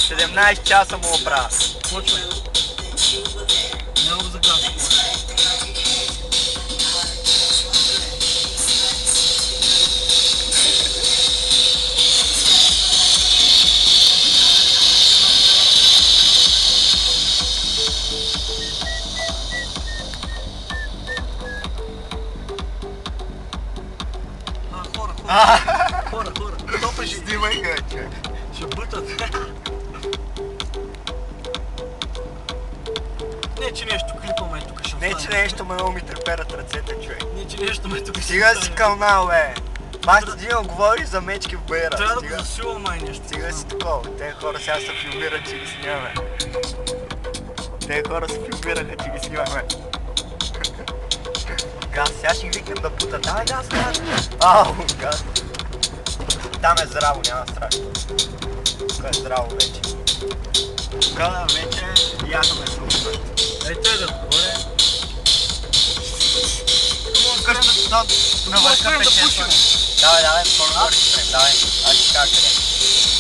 17 часа му оправя. Почвай. Няма го загадам. Хора. Топа ще Снимай га, човек. ще бутат. Не, че нещо клипаме тук ще Не, че нещо много ми треперат ръцете, човек. Не, че нещо ме тук ще Стига си кълнал, бе. Баща Дино говори за мечки в бейра. трябва да го засилвам май нещо. Стига си такова. Те хора сега се филмират, че ги снимаме. Те хора се филмираха, че ги снимаме. Газ, сега ще ги викнем да путат. Давай газ. Ау, газ. Там е здраво, няма страх. Тук е здраво вече. Тук вече яхаме се обърт. Ей, той да отгоре. Навърха печетване. Давай, по-нагоре ще спрем. Давай, аз ще кажа къде.